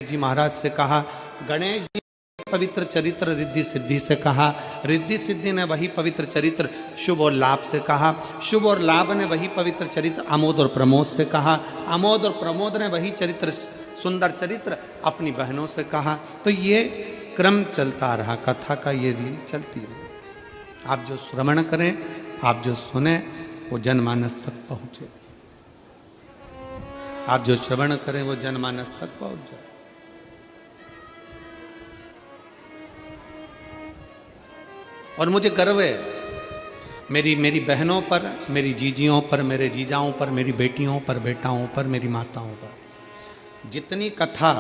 जी महाराज से कहा, गणेश जी पवित्र चरित्र रिद्धि सिद्धि से कहा, रिद्धि सिद्धि ने वही पवित्र चरित्र शुभ और लाभ से कहा, शुभ और लाभ ने वही पवित्र चरित्र आमोद और प्रमोद से कहा, आमोद और प्रमोद ने वही चरित्र सुंदर चरित्र अपनी बहनों से कहा। तो ये क्रम चलता रहा, कथा का ये रील चलती रही। आप जो श्रवण करें, आप जो सुने, वो जनमानस तक पहुंचे। आप जो श्रवण करें वो जनमानस तक पहुंच जाए। और मुझे गर्व है मेरी बहनों पर, मेरी जीजियों पर, मेरे जीजाओं पर, मेरी बेटियों पर, बेटाओं पर, मेरी माताओं पर, जितनी कथा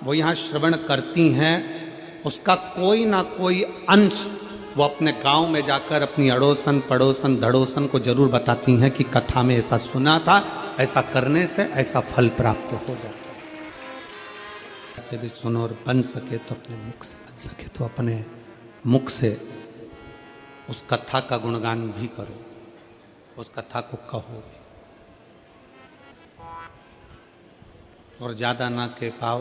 वो यहाँ श्रवण करती हैं, उसका कोई ना कोई अंश वो अपने गांव में जाकर अपनी अड़ोसन पड़ोसन धड़ोसन को जरूर बताती हैं कि कथा में ऐसा सुना था, ऐसा करने से ऐसा फल प्राप्त हो जाता है। ऐसे भी सुनो, और बन सके तो अपने मुख से, बन सके तो अपने मुख से उस कथा का गुणगान भी करो, उस कथा को कहो। और ज्यादा ना कह पाओ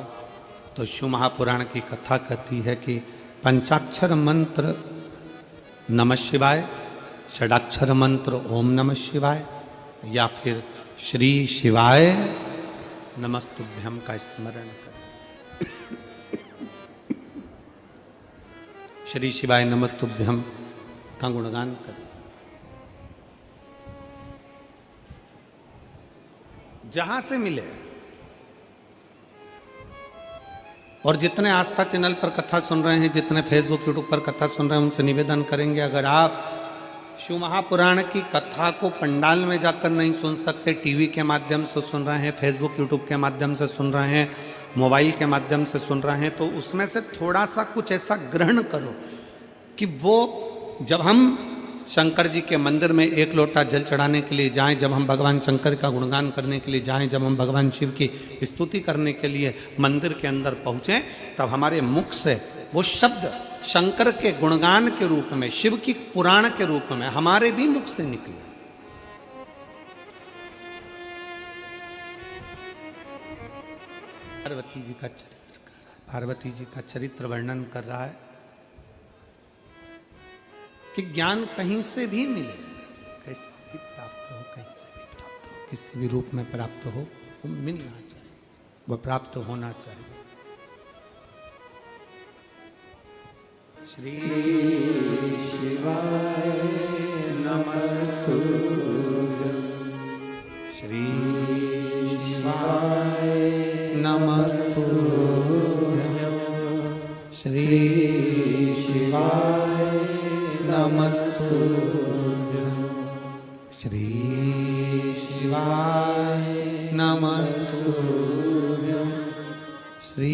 तो शिव महापुराण की कथा कहती है कि पंचाक्षर मंत्र नमः शिवाय, षडाक्षर मंत्र ओम नमः शिवाय, या फिर श्री शिवाय नमस्तुभ्यम का स्मरण करें। श्री शिवाय नमस्तुभ्यम का गुणगान करें। जहां से मिले। और जितने आस्था चैनल पर कथा सुन रहे हैं, जितने फेसबुक यूट्यूब पर कथा सुन रहे हैं, उनसे निवेदन करेंगे, अगर आप शिव महापुराण की कथा को पंडाल में जाकर नहीं सुन सकते, टीवी के माध्यम से सुन रहे हैं, फेसबुक यूट्यूब के माध्यम से सुन रहे हैं, मोबाइल के माध्यम से सुन रहे हैं, तो उसमें से थोड़ा सा कुछ ऐसा ग्रहण करो कि वो जब हम शंकर जी के मंदिर में एक लोटा जल चढ़ाने के लिए जाएं, जब हम भगवान शंकर का गुणगान करने के लिए जाएं, जब हम भगवान शिव की स्तुति करने के लिए मंदिर के अंदर पहुंचें, तब हमारे मुख से वो शब्द शंकर के गुणगान के रूप में, शिव की पुराण के रूप में हमारे भी मुख से निकले। पार्वती जी का चरित्र कर रहा है, पार्वती जी का चरित्र वर्णन कर रहा है कि ज्ञान कहीं से भी मिले, कैसे भी प्राप्त हो, कहीं से भी प्राप्त हो, किसी भी रूप में प्राप्त हो, वो मिलना चाहिए, वो प्राप्त होना चाहिए। श्री शिवाय नमस्तुभ्यं, श्री शिवाय नमस्तुभ्यं, श्री शिवाय नमस्तुभ्यं, श्री शिवाय नमस्तुभ्यं, श्री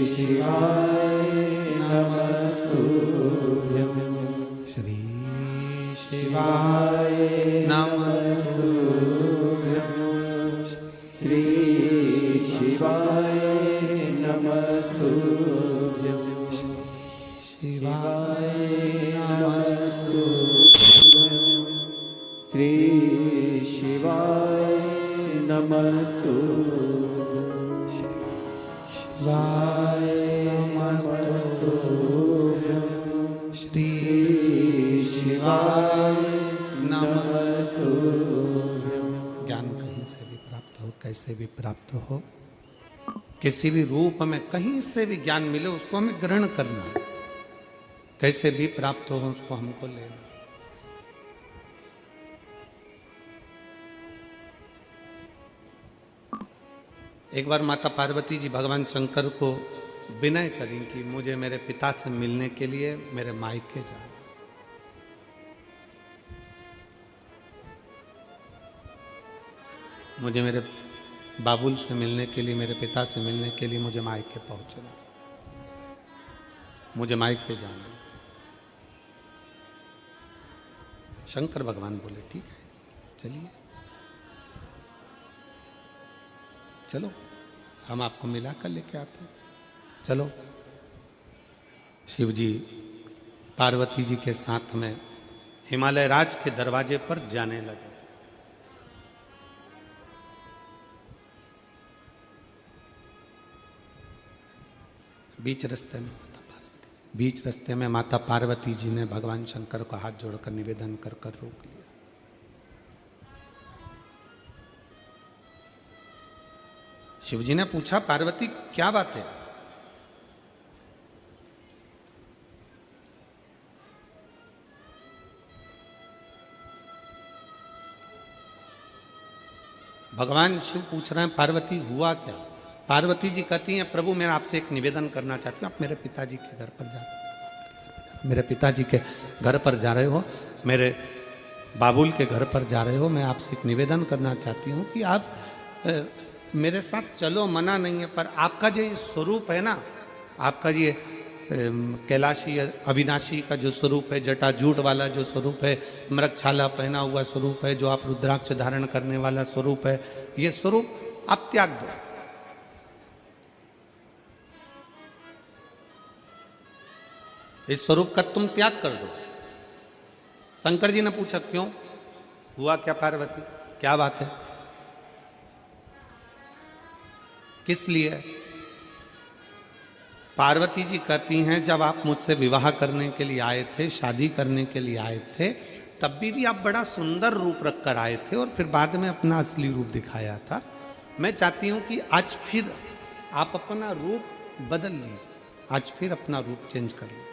शिवाय नमस्तुभ्यं, श्री शिवाय नमस्तुभ्यं, श्री शिवाय नमस्तुभ्यं, शिवाय श्री शिवाय नमस्तुभ्यं, शिवाय नमस्तुभ्यं, श्री शिवाय नमस्तुभ्यं। ज्ञान कहीं से भी प्राप्त हो, कैसे भी प्राप्त हो, किसी भी रूप में कहीं से भी ज्ञान मिले, उसको हमें ग्रहण करना है। कैसे भी प्राप्त हो उसको हमको लेना। एक बार माता पार्वती जी भगवान शंकर को विनय करी कि मुझे मेरे पिता से मिलने के लिए मेरे मायके जाना। मुझे मेरे बाबुल से मिलने के लिए, मेरे पिता से मिलने के लिए मुझे मायके पहुंचना, मुझे मायके जाना। शंकर भगवान बोले ठीक है, चलिए, चलो हम आपको मिला कर लेके आते हैं, चलो। शिव जी पार्वती जी के साथ में हिमालय राज के दरवाजे पर जाने लगे। बीच रास्ते में बीच रास्ते में माता पार्वती जी ने भगवान शंकर को हाथ जोड़कर निवेदन कर कर रोक लिया। शिव जी ने पूछा, पार्वती क्या बात है? भगवान शिव पूछ रहे हैं, पार्वती हुआ क्या? पार्वती जी कहती हैं, प्रभु मैं आपसे एक निवेदन करना चाहती हूँ। आप मेरे पिताजी के घर पर जा रहे हो, मेरे पिताजी के घर पर जा रहे हो, मेरे बाबुल के घर पर जा रहे हो। मैं आपसे एक निवेदन करना चाहती हूँ कि आप मेरे साथ चलो, मना नहीं है, पर आपका जो ये स्वरूप है ना, आपका ये कैलाशी अविनाशी का जो स्वरूप है, जटाजूट वाला जो स्वरूप है, मृगछाला पहना हुआ स्वरूप है, जो आप रुद्राक्ष धारण करने वाला स्वरूप है, ये स्वरूप आप त्याग दो। इस स्वरूप का तुम त्याग कर दो। शंकर जी ने पूछा, क्यों? हुआ क्या पार्वती, क्या बात है, किस लिए? पार्वती जी कहती हैं, जब आप मुझसे विवाह करने के लिए आए थे, शादी करने के लिए आए थे, तब भी आप बड़ा सुंदर रूप रख कर आए थे और फिर बाद में अपना असली रूप दिखाया था। मैं चाहती हूं कि आज फिर आप अपना रूप बदल लीजिए, आज फिर अपना रूप चेंज कर लीजिए।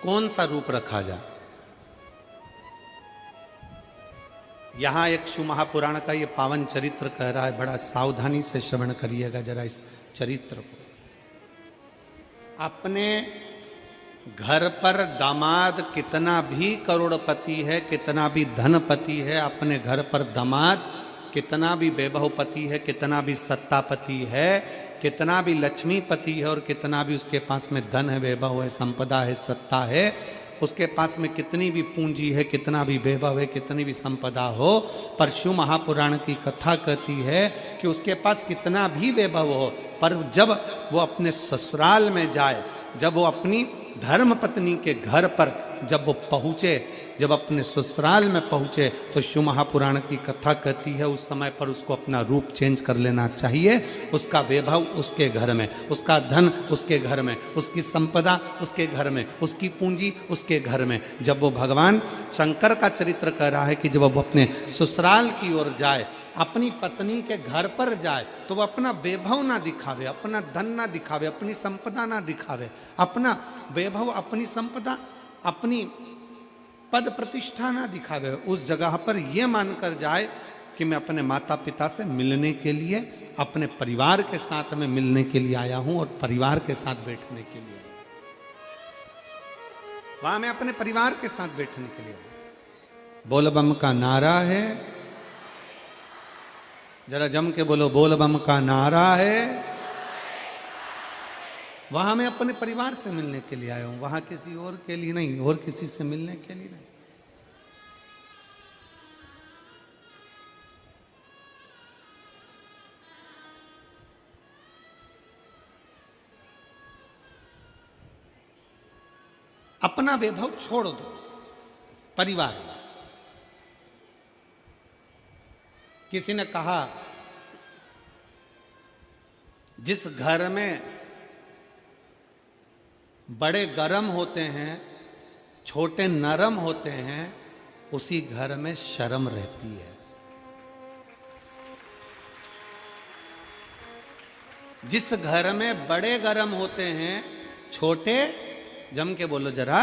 कौन सा रूप रखा जाए? यहां एक शिव महापुराण का ये पावन चरित्र कह रहा है, बड़ा सावधानी से श्रवण करिएगा जरा इस चरित्र को। अपने घर पर दामाद कितना भी करोड़पति है, कितना भी धनपति है, अपने घर पर दामाद कितना भी वैभवपति है, कितना भी सत्तापति है, कितना भी लक्ष्मीपति है और कितना भी उसके पास में धन है, वैभव है, संपदा है, सत्ता है, उसके पास में कितनी भी पूंजी है, कितना भी वैभव है, कितनी भी संपदा हो, पर शिव महापुराण की कथा कहती है कि उसके पास कितना भी वैभव हो, पर जब वो अपने ससुराल में जाए, जब वो अपनी धर्म पत्नी के घर पर जब वो पहुँचे, जब अपने ससुराल में पहुँचे, तो शिव महापुराण की कथा कहती है उस समय पर उसको अपना रूप चेंज कर लेना चाहिए। उसका वैभव उसके घर में, उसका धन उसके घर में, उसकी संपदा उसके घर में, उसकी पूंजी उसके घर में। जब वो भगवान शंकर का चरित्र कह रहा है कि जब वो अपने ससुराल की ओर जाए, अपनी पत्नी के घर पर जाए, तो वो अपना वैभव ना दिखावे, अपना धन ना दिखावे, अपनी संपदा ना दिखावे, अपना वैभव, अपनी संपदा, अपनी पद प्रतिष्ठा ना दिखावे। उस जगह पर यह मानकर जाए कि मैं अपने माता पिता से मिलने के लिए, अपने परिवार के साथ में मिलने के लिए आया हूं और परिवार के साथ बैठने के लिए, वहां मैं अपने परिवार के साथ बैठने के लिए। बोल बम का नारा है, जरा जम के बोलो, बोल बम का नारा है। वहां मैं अपने परिवार से मिलने के लिए आया हूं, वहां किसी और के लिए नहीं, और किसी से मिलने के लिए नहीं। अपना वैभव छोड़ दो, परिवार। किसी ने कहा, जिस घर में बड़े गरम होते हैं, छोटे नरम होते हैं, उसी घर में शर्म रहती है। जिस घर में बड़े गरम होते हैं, छोटे, जम के बोलो जरा,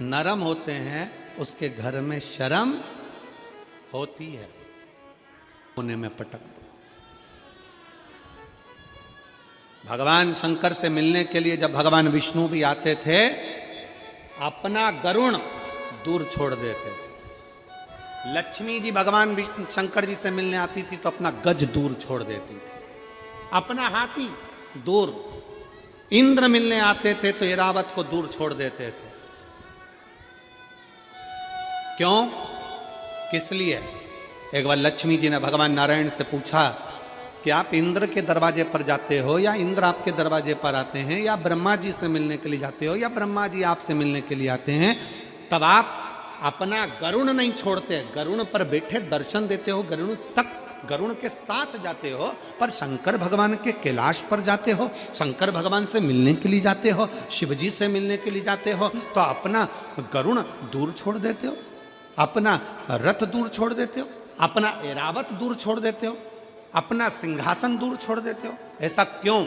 नरम होते हैं, उसके घर में शर्म होती है। कोने में पटक दो। भगवान शंकर से मिलने के लिए जब भगवान विष्णु भी आते थे, अपना गरुण दूर छोड़ देते थे। लक्ष्मी जी भगवान शंकर जी से मिलने आती थी तो अपना गज दूर छोड़ देती थी, अपना हाथी दूर। इंद्र मिलने आते थे तो ऐरावत को दूर छोड़ देते थे। क्यों? किस लिए? एक बार लक्ष्मी जी ने भगवान नारायण से पूछा कि आप इंद्र के दरवाजे पर जाते हो या इंद्र आपके दरवाजे पर आते हैं, या ब्रह्मा जी से मिलने के लिए जाते हो या ब्रह्मा जी आपसे मिलने के लिए आते हैं? तब आप अपना गरुण नहीं छोड़ते, गरुण पर बैठे दर्शन देते हो, गरुण तक गरुण के साथ जाते हो, पर शंकर भगवान के कैलाश पर जाते हो, शंकर भगवान से मिलने के लिए जाते हो, शिवजी से मिलने के लिए जाते हो, तो अपना गरुण दूर छोड़ देते हो, अपना रथ दूर छोड़ देते हो, अपना ऐरावत दूर छोड़ देते हो, अपना सिंहासन दूर छोड़ देते हो। ऐसा क्यों?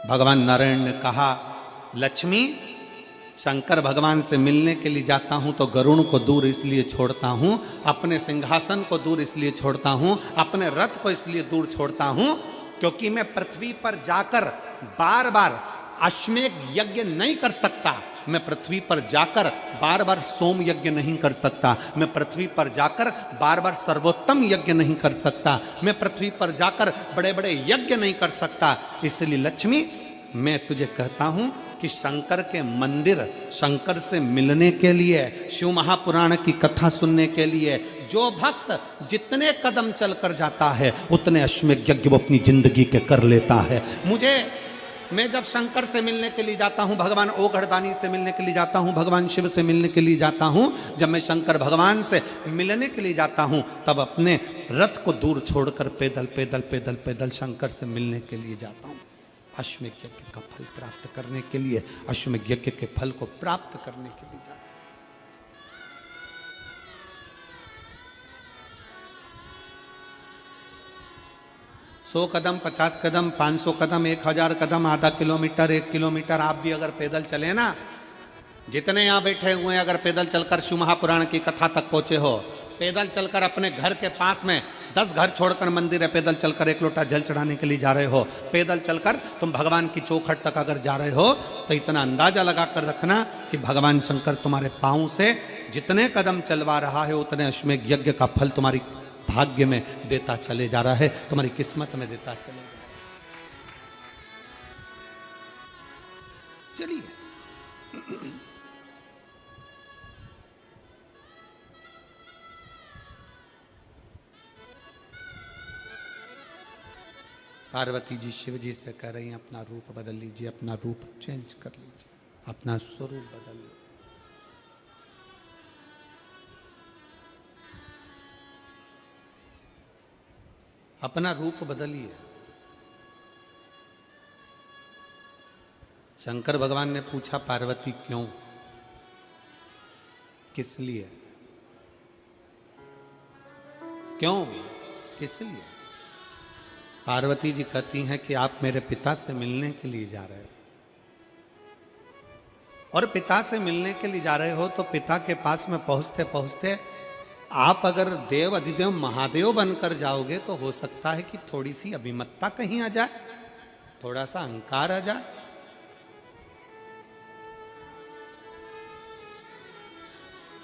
भगवान नारायण ने कहा, लक्ष्मी, शंकर भगवान से मिलने के लिए जाता हूं तो गरुण को दूर इसलिए छोड़ता हूं, अपने सिंहासन को दूर इसलिए छोड़ता हूं, अपने रथ को इसलिए दूर छोड़ता हूं, क्योंकि मैं पृथ्वी पर जाकर बार बार अश्वमेध यज्ञ नहीं कर सकता, मैं पृथ्वी पर जाकर बार बार सोम यज्ञ नहीं कर सकता, मैं पृथ्वी पर जाकर बार बार सर्वोत्तम यज्ञ नहीं कर सकता, मैं पृथ्वी पर जाकर बड़े बड़े यज्ञ नहीं कर सकता। इसलिए लक्ष्मी, मैं तुझे कहता हूं कि शंकर के मंदिर, शंकर से मिलने के लिए, शिव महापुराण की कथा सुनने के लिए जो भक्त जितने कदम चलकर जाता है उतने अश्वमेध यज्ञ वो अपनी जिंदगी के कर लेता है। मैं जब शंकर से मिलने के लिए जाता हूं, भगवान ओघड़दानी से मिलने के लिए जाता हूं, भगवान शिव से मिलने के लिए जाता हूं, जब मैं शंकर भगवान से मिलने के लिए जाता हूं तब अपने रथ को दूर छोड़कर पैदल पैदल पैदल पैदल शंकर से मिलने के लिए जाता हूं, अश्वमेध यज्ञ का फल प्राप्त करने के लिए, अश्वमेध यज्ञ के फल को प्राप्त करने के लिए जाता हूं। 100 कदम, 50 कदम, 500 कदम, 1000 कदम, आधा किलोमीटर, 1 किलोमीटर आप भी अगर पैदल चले ना, जितने यहाँ बैठे हुए हैं अगर पैदल चलकर शिव महापुराण की कथा तक पहुंचे हो, पैदल चलकर अपने घर के पास में 10 घर छोड़कर मंदिर है, पैदल चलकर 1 लोटा जल चढ़ाने के लिए जा रहे हो, पैदल चलकर तुम भगवान की चौखट तक अगर जा रहे हो, तो इतना अंदाजा लगा कर रखना कि भगवान शंकर तुम्हारे पाँव से जितने कदम चलवा रहा है उतने अश्वमेध यज्ञ का फल तुम्हारी भाग्य में देता चले जा रहा है, तुम्हारी किस्मत में देता चले जा रहा है। चलिए पार्वती जी शिव जी से कह रही हैं, अपना रूप बदल लीजिए, अपना रूप चेंज कर लीजिए, अपना स्वरूप बदल लीजिए। अपना रूप बदलिए। शंकर भगवान ने पूछा, पार्वती क्यों, किस लिए, क्यों, किस लिए? पार्वती जी कहती हैं कि आप मेरे पिता से मिलने के लिए जा रहे हो, और पिता से मिलने के लिए जा रहे हो तो पिता के पास में पहुंचते पहुंचते आप अगर देव अधिदेव महादेव बनकर जाओगे तो हो सकता है कि थोड़ी सी अभिमत्ता कहीं आ जाए, थोड़ा सा अहंकार आ जाए।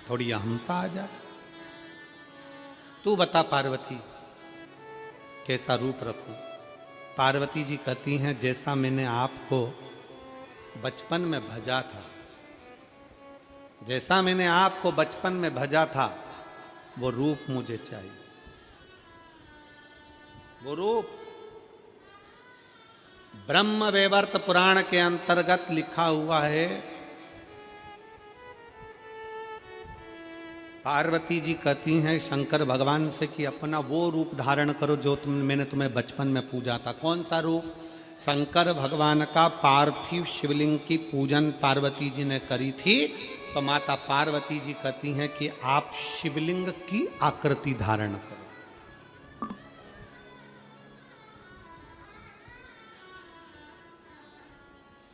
थोड़ी अहमता आ जाए। तू बता पार्वती, कैसा रूप रखूं? पार्वती जी कहती हैं, जैसा मैंने आपको बचपन में भजा था, जैसा मैंने आपको बचपन में भजा था वो रूप मुझे चाहिए। वो रूप ब्रह्म वैवर्त पुराण के अंतर्गत लिखा हुआ है। पार्वती जी कहती हैं शंकर भगवान से कि अपना वो रूप धारण करो जो मैंने तुम्हें बचपन में पूजा था। कौन सा रूप? शंकर भगवान का पार्थिव शिवलिंग की पूजन पार्वती जी ने करी थी, तो माता पार्वती जी कहती हैं कि आप शिवलिंग की आकृति धारण करो।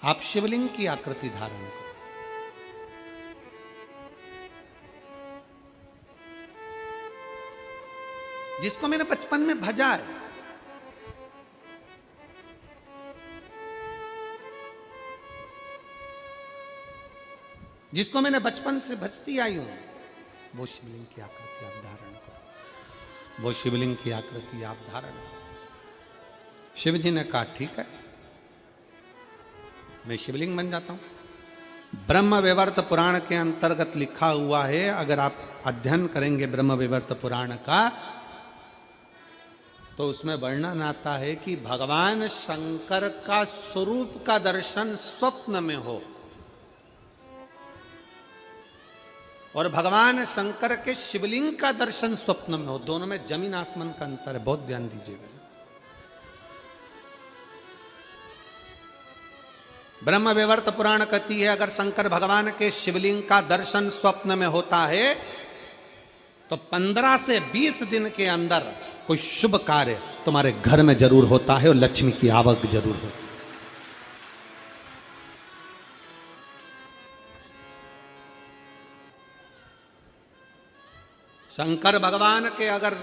आप शिवलिंग की आकृति धारण करो। जिसको मैंने बचपन में भजा है, जिसको मैंने बचपन से भजती आई हूं, वो शिवलिंग की आकृति आप धारण करो, वो शिवलिंग की आकृति आप धारण करो। शिव जी ने कहा ठीक है, मैं शिवलिंग बन जाता हूं। ब्रह्म वैवर्त पुराण के अंतर्गत लिखा हुआ है, अगर आप अध्ययन करेंगे ब्रह्म वैवर्त पुराण का, तो उसमें वर्णन आता है कि भगवान शंकर का स्वरूप का दर्शन स्वप्न में हो, और भगवान शंकर के शिवलिंग का दर्शन स्वप्न में हो, दोनों में जमीन आसमान का अंतर है, बहुत ध्यान दीजिएगा। ब्रह्म विवर्त पुराण कहती है अगर शंकर भगवान के शिवलिंग का दर्शन स्वप्न में होता है तो 15 से 20 दिन के अंदर कोई शुभ कार्य तुम्हारे घर में जरूर होता है और लक्ष्मी की आवक जरूर होती है। शंकर भगवान के अगर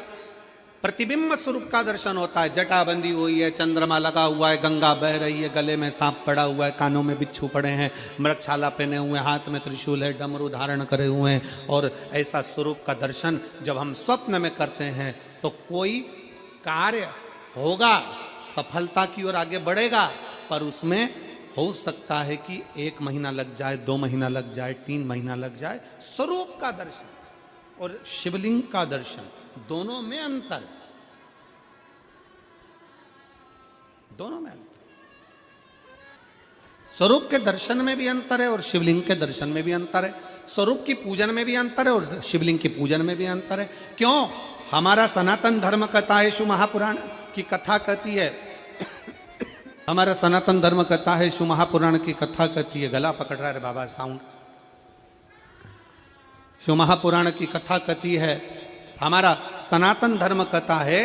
प्रतिबिंब स्वरूप का दर्शन होता है, जटाबंदी हुई है, चंद्रमा लगा हुआ है, गंगा बह रही है, गले में सांप पड़ा हुआ है, कानों में बिच्छू पड़े हैं, मृगछाला पहने हुए, हाथ में त्रिशूल है, डमरू धारण करे हुए हैं, और ऐसा स्वरूप का दर्शन जब हम स्वप्न में करते हैं तो कोई कार्य होगा, सफलता की ओर आगे बढ़ेगा, पर उसमें हो सकता है कि 1 महीना लग जाए, 2 महीना लग जाए, 3 महीना लग जाए। स्वरूप का दर्शन और शिवलिंग का दर्शन दोनों में अंतर है, दोनों में अंतर। स्वरूप के दर्शन में भी अंतर है और शिवलिंग के दर्शन में भी अंतर है। स्वरूप की पूजन में भी अंतर है और शिवलिंग की पूजन में भी अंतर है। क्यों? हमारा सनातन धर्म कहता है, शिव महापुराण की कथा कहती है, हमारा सनातन धर्म कहता है, शिव महापुराण की कथा कहती है, गला पकड़ रहा है बाबा साउंड। शिव महापुराण की कथा कहती है, हमारा सनातन धर्म कहता है,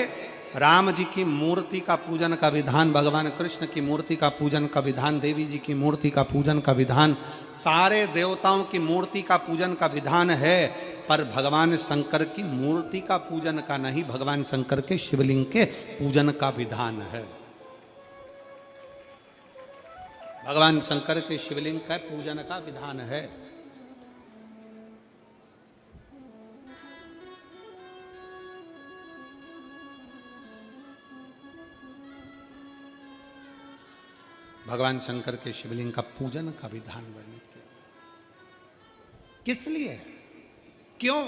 राम जी की मूर्ति का पूजन का विधान, भगवान कृष्ण की मूर्ति का पूजन का विधान, देवी जी की मूर्ति का पूजन का विधान, सारे देवताओं की मूर्ति का पूजन का विधान है, पर भगवान शंकर की मूर्ति का पूजन का नहीं, भगवान शंकर के शिवलिंग के पूजन का विधान है। भगवान शंकर के शिवलिंग का पूजन का विधान है। भगवान शंकर के शिवलिंग का पूजन का विधान वर्णित किया। किस लिए? क्यों?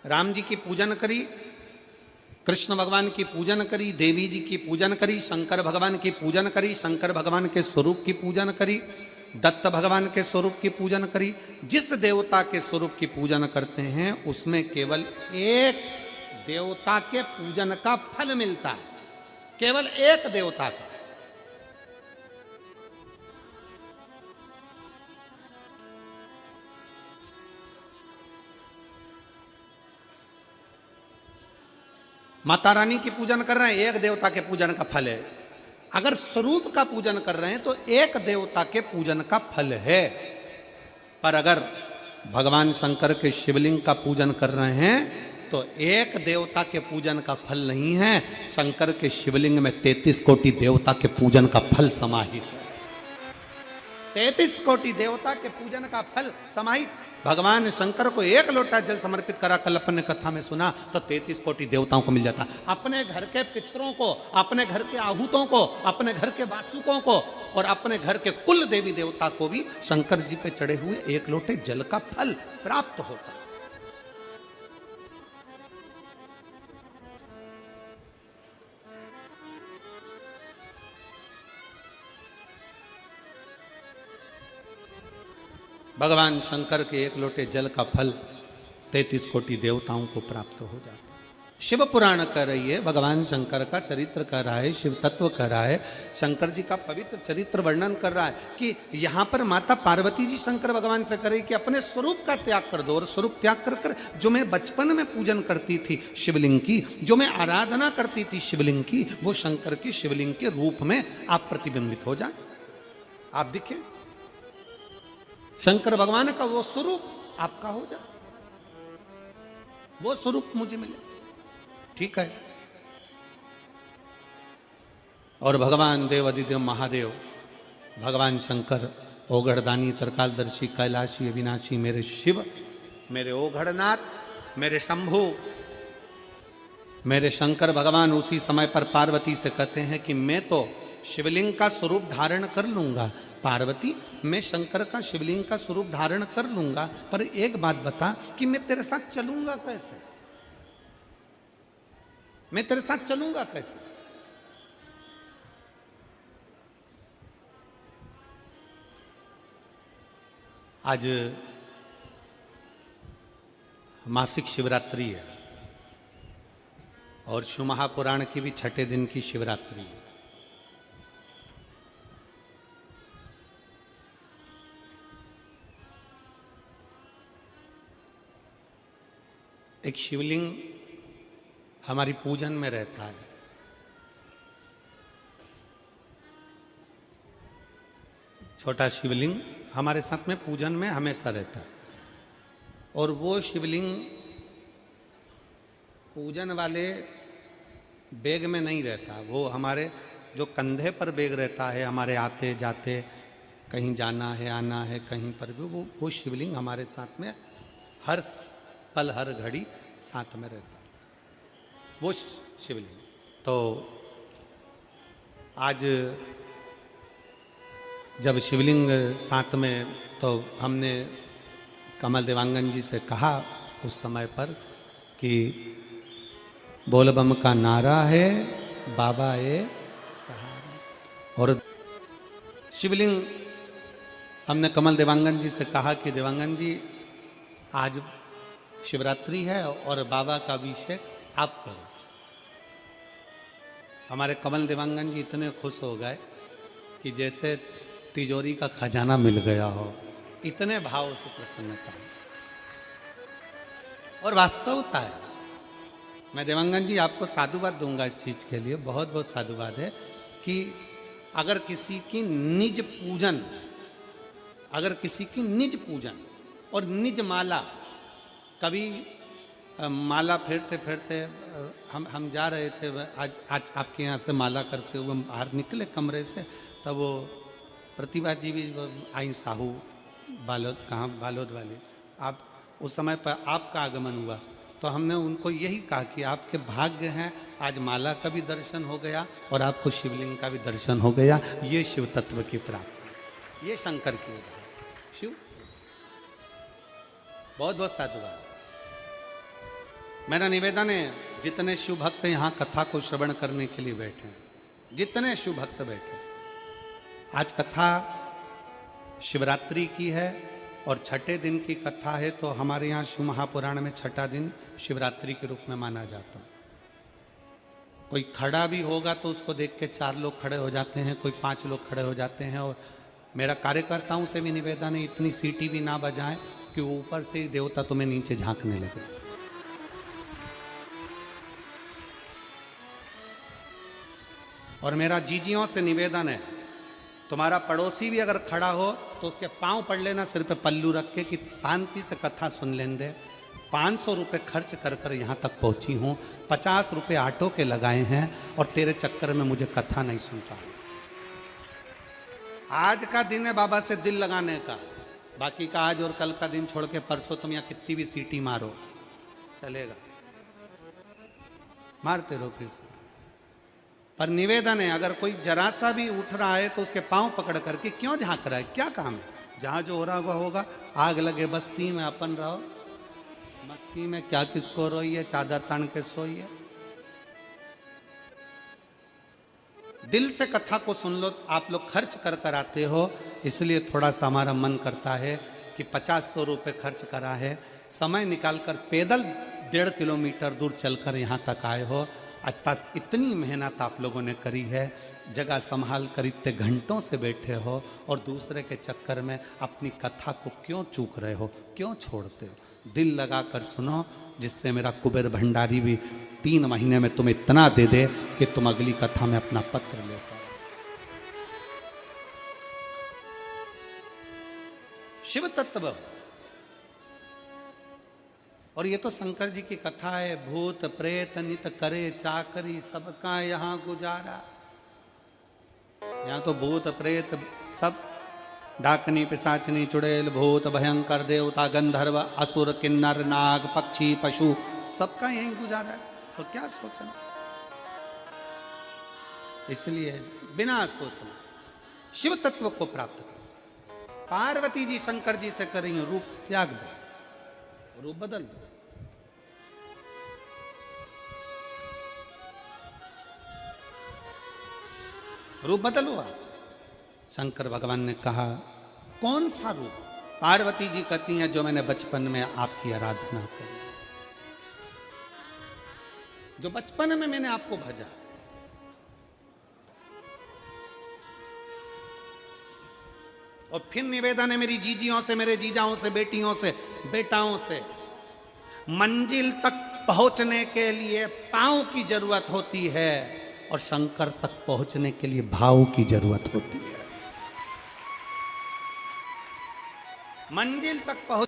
राम जी की पूजन करी, कृष्ण भगवान की पूजन करी, देवी जी की पूजन करी, शंकर भगवान की पूजन करी, शंकर भगवान के स्वरूप की पूजन करी, दत्त भगवान के स्वरूप की पूजन करी। जिस देवता के स्वरूप की पूजन करते हैं उसमें केवल एक देवता के पूजन का फल मिलता है, केवल एक देवता का। माता रानी की पूजन कर रहे हैं, एक देवता के पूजन का फल है। अगर स्वरूप का पूजन कर रहे हैं तो एक देवता के पूजन का फल है, पर अगर भगवान शंकर के शिवलिंग का पूजन कर रहे हैं तो एक देवता के पूजन का फल नहीं है, शंकर के शिवलिंग में 33 कोटि देवता के पूजन का फल समाहित है। 33 कोटि देवता के पूजन का फल समाहित। भगवान शंकर को 1 लोटा जल समर्पित करा, कल अपन ने कथा में सुना, तो 33 कोटि देवताओं को मिल जाता। अपने घर के पितरों को, अपने घर के आहूतों को, अपने घर के वासुकों को और अपने घर के कुल देवी देवता को भी शंकर जी पे चढ़े हुए 1 लोटे जल का फल प्राप्त होता। भगवान शंकर के 1 लोटे जल का फल 33 कोटि देवताओं को प्राप्त हो जाता है। शिव पुराण कह रही है, भगवान शंकर का चरित्र कह रहा है, शिव तत्व कह रहा है, शंकर जी का पवित्र चरित्र वर्णन कर रहा है कि यहाँ पर माता पार्वती जी शंकर भगवान से कह रही कि अपने स्वरूप का त्याग कर दो, और स्वरूप त्याग कर कर जो मैं बचपन में पूजन करती थी शिवलिंग की, जो मैं आराधना करती थी शिवलिंग की, वो शंकर की शिवलिंग के रूप में आप प्रतिबिंबित हो जाए, आप दिखे, शंकर भगवान का वो स्वरूप आपका हो जाए, वो स्वरूप मुझे मिले, ठीक है। और भगवान देव अधिदेव महादेव, भगवान शंकर ओघड़दानी, तरकालदर्शी, कैलाशी, अविनाशी, मेरे शिव, मेरे ओघड़नाथ, मेरे शंभु, मेरे शंकर भगवान उसी समय पर पार्वती से कहते हैं कि मैं तो शिवलिंग का स्वरूप धारण कर लूंगा, पार्वती मैं शंकर का शिवलिंग का स्वरूप धारण कर लूंगा, पर एक बात बता कि मैं तेरे साथ चलूंगा कैसे, मैं तेरे साथ चलूंगा कैसे। आज मासिक शिवरात्रि है और शिव महापुराण की भी छठे दिन की शिवरात्रि है। एक शिवलिंग हमारी पूजन में रहता है। छोटा शिवलिंग हमारे साथ में पूजन में हमेशा रहता है और वो शिवलिंग पूजन वाले बैग में नहीं रहता, वो हमारे जो कंधे पर बैग रहता है, हमारे आते जाते कहीं जाना है आना है कहीं पर भी वो शिवलिंग हमारे साथ में हर पल हर घड़ी साथ में रहता है वो शिवलिंग। तो आज जब शिवलिंग साथ में, तो हमने कमल देवांगन जी से कहा उस समय पर कि बोलबम का नारा है बाबा ए सहारा। और शिवलिंग हमने कमल देवांगन जी से कहा कि देवांगन जी आज शिवरात्रि है और बाबा का अभिषेक आप करो। हमारे कमल देवांगन जी इतने खुश हो गए कि जैसे तिजोरी का खजाना मिल गया हो, इतने भाव से प्रसन्नता। और वास्तवता है, मैं देवांगन जी आपको साधुवाद दूंगा इस चीज के लिए, बहुत बहुत साधुवाद है कि अगर किसी की निज पूजन, अगर किसी की निज पूजन और निज माला, कभी माला फेरते फेरते हम जा रहे थे, आज आपके यहाँ से माला करते हुए बाहर निकले कमरे से, तब वो प्रतिभा जी भी आई, साहू बालोद, कहाँ बालोद वाली, आप उस समय पर आपका आगमन हुआ तो हमने उनको यही कहा कि आपके भाग्य हैं, आज माला का भी दर्शन हो गया और आपको शिवलिंग का भी दर्शन हो गया। ये शिव तत्व की प्राप्ति, ये शंकर की उदाहरण। शिव बहुत बहुत साधुवाद। मेरा निवेदन है, जितने शिव भक्त यहाँ कथा को श्रवण करने के लिए बैठे हैं, जितने शिव भक्त बैठे, आज कथा शिवरात्रि की है और छठे दिन की कथा है, तो हमारे यहाँ शिव महापुराण में छठा दिन शिवरात्रि के रूप में माना जाता है। कोई खड़ा भी होगा तो उसको देख के 4 लोग खड़े हो जाते हैं, कोई 5 लोग खड़े हो जाते हैं। और मेरा कार्यकर्ताओं से भी निवेदन है, इतनी सीटी भी ना बजाएं कि वो ऊपर से ही देवता तुम्हें नीचे झांकने लगे। और मेरा जीजियों से निवेदन है, तुम्हारा पड़ोसी भी अगर खड़ा हो तो उसके पांव पड़ लेना सिर पे पल्लू रख के कि शांति से कथा सुन लेने दे। 500 रुपये खर्च कर कर यहाँ तक पहुँची हूँ, 50 रुपये ऑटो के लगाए हैं और तेरे चक्कर में मुझे कथा नहीं सुनता। आज का दिन है बाबा से दिल लगाने का, बाकी का आज और कल का दिन छोड़ के परसों तुम यहाँ कितनी भी सीटी मारो चलेगा, मारते रहो फिर से। पर निवेदन है, अगर कोई जरा सा भी उठ रहा है तो उसके पांव पकड़ करके क्यों झांक रहा है, क्या काम है, जहां जो हो रहा होगा। आग लगे बस्ती में अपन रहो, मस्ती में क्या किसको रोइए, चादर तान के सोइए। दिल से कथा को सुन लो। आप लोग खर्च कर कर आते हो, इसलिए थोड़ा सा हमारा मन करता है कि 50-100 रुपये खर्च करा है, समय निकालकर पैदल 1.5 किलोमीटर दूर चलकर यहाँ तक आए हो। इतनी मेहनत आप लोगों ने करी है, जगह संभाल कर इतने घंटों से बैठे हो और दूसरे के चक्कर में अपनी कथा को क्यों चूक रहे हो, क्यों छोड़ते हो। दिल लगा कर सुनो, जिससे मेरा कुबेर भंडारी भी 3 महीने में तुम्हें इतना दे दे कि तुम अगली कथा में अपना पत्र ले पाओ। शिव तत्व। और ये तो शंकर जी की कथा है, भूत प्रेत नित करे चाकरी सबका यहाँ गुजारा। यहाँ तो भूत प्रेत सब, डाकनी पिशाचनी चुड़ैल भूत भयंकर देवता गंधर्व असुर किन्नर नाग पक्षी पशु सबका यहीं गुजारा है, तो क्या सोचना। इसलिए बिना सोचना शिव तत्व को प्राप्त करो। पार्वती जी शंकर जी से करेंगे रूप त्याग दो, रूप बदल दो। रूप बदलो। शंकर भगवान ने कहा कौन सा रूप, पार्वती जी कहती हैं जो मैंने बचपन में आपकी आराधना करी, जो बचपन में मैंने आपको भजा, और फिर निवेदन है मेरी जीजियों से, मेरे जीजाओं से, बेटियों से, बेटाओं से, मंजिल तक पहुंचने के लिए पांव की जरूरत होती है और शंकर तक पहुंचने के लिए भाव की जरूरत होती है। मंजिल तक पहुंच